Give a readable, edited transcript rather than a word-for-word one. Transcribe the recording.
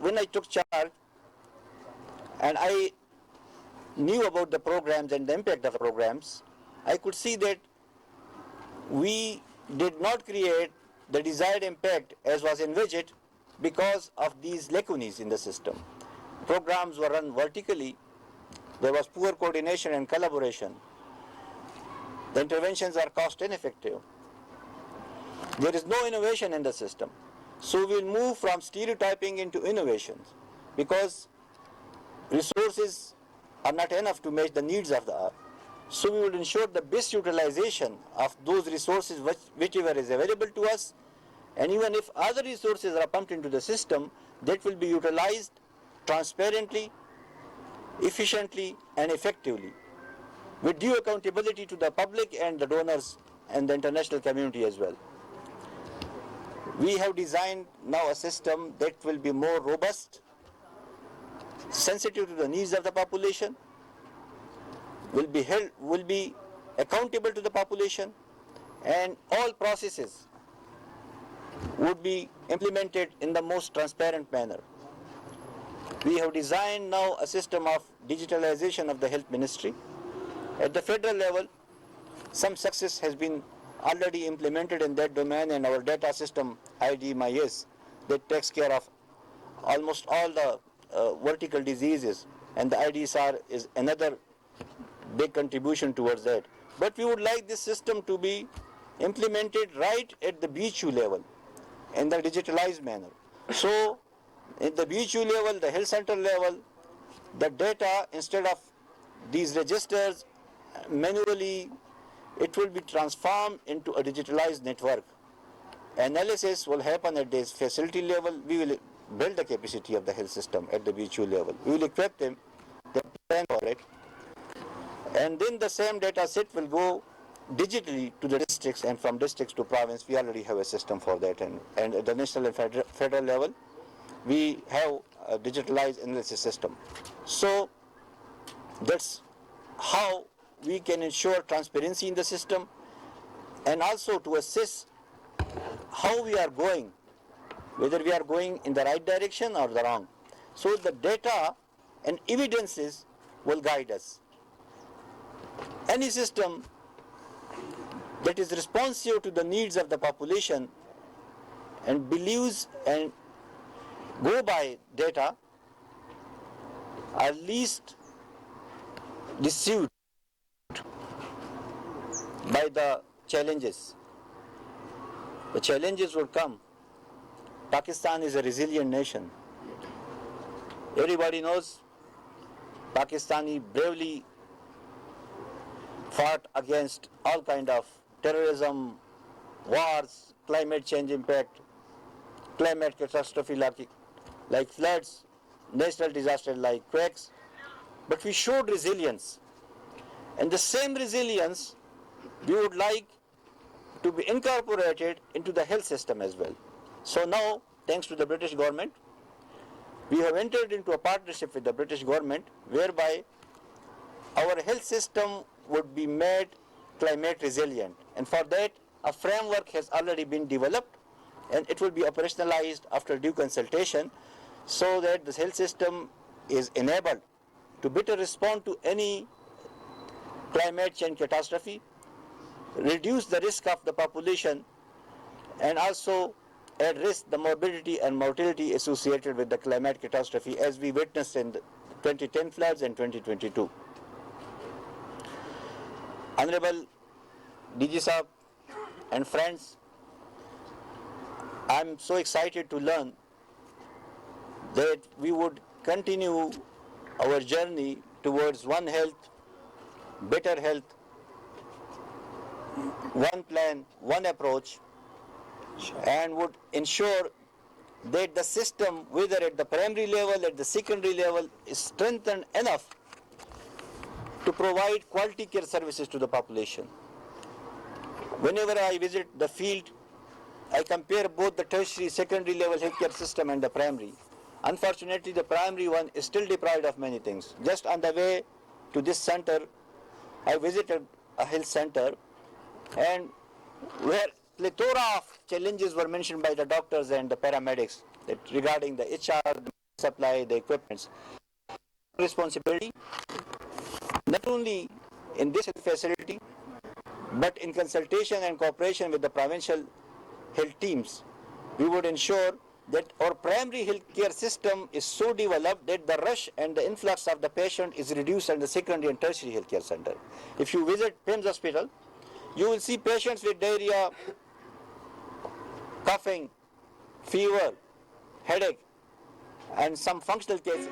when I took charge and I knew about the programs and the impact of the programs, I could see that we did not create the desired impact as was envisaged because of these lacunae in the system. Programs were run vertically, there was poor coordination and collaboration. The interventions are cost ineffective. There is no innovation in the system. So we'll move from stereotyping into innovations because resources are not enough to match the needs of the hour. So we would ensure the best utilization of those resources whichever is available to us, and even if other resources are pumped into the system, that will be utilized transparently, efficiently and effectively, with due accountability to the public and the donors and the international community as well. We have designed now a system that will be more robust, sensitive to the needs of the population, will be accountable to the population, and all processes would be implemented in the most transparent manner. We have designed now a system of digitalization of the health ministry. At the federal level, some success has been already implemented in that domain, and our data system IDMIS that takes care of almost all the vertical diseases, and the IDSR is another big contribution towards that. But we would like this system to be implemented right at the BHU level in the digitalized manner. So in the BHU level, the health center level, the data, instead of these registers manually, it will be transformed into a digitalized network. Analysis will happen at this facility level. We will build the capacity of the health system at the BHU level. We will equip them, the plan for it, and then the same data set will go digitally to the districts, and from districts to province. We already have a system for that, and at the national and federal level, we have a digitalized analysis system. So that's how we can ensure transparency in the system, and also to assess how we are going, whether we are going in the right direction or the wrong. So the data and evidences will guide us. Any system that is responsive to the needs of the population and believes and go by data are least deceived by the challenges. The challenges will come. Pakistan is a resilient nation. Everybody knows Pakistani bravely fought against all kind of terrorism, wars, climate change impact, climate catastrophe like floods, natural disasters like quakes. But we showed resilience. And the same resilience we would like to be incorporated into the health system as well. So now, thanks to the British government, we have entered into a partnership with the British government whereby our health system would be made climate resilient. And for that, a framework has already been developed, and it will be operationalized after due consultation, so that the health system is enabled to better respond to any climate change catastrophe, reduce the risk of the population, and also address the morbidity and mortality associated with the climate catastrophe as we witnessed in the 2010 floods and 2022. Honorable DG Sahab and friends, I am so excited to learn that we would continue our journey towards one health, better health, one plan, one approach, and would ensure that the system, whether at the primary level, at the secondary level, is strengthened enough to provide quality care services to the population. Whenever I visit the field, I compare both the tertiary, secondary level healthcare system and the primary. Unfortunately, the primary one is still deprived of many things. Just on the way to this center, I visited a health center, and where plethora of challenges were mentioned by the doctors and the paramedics that regarding the HR, the supply the equipments. Responsibility, not only in this facility, but in consultation and cooperation with the provincial health teams, we would ensure that our primary healthcare system is so developed that the rush and the influx of the patient is reduced at the secondary and tertiary healthcare center. If you visit PIMS hospital, you will see patients with diarrhea, coughing, fever, headache, and some functional cases.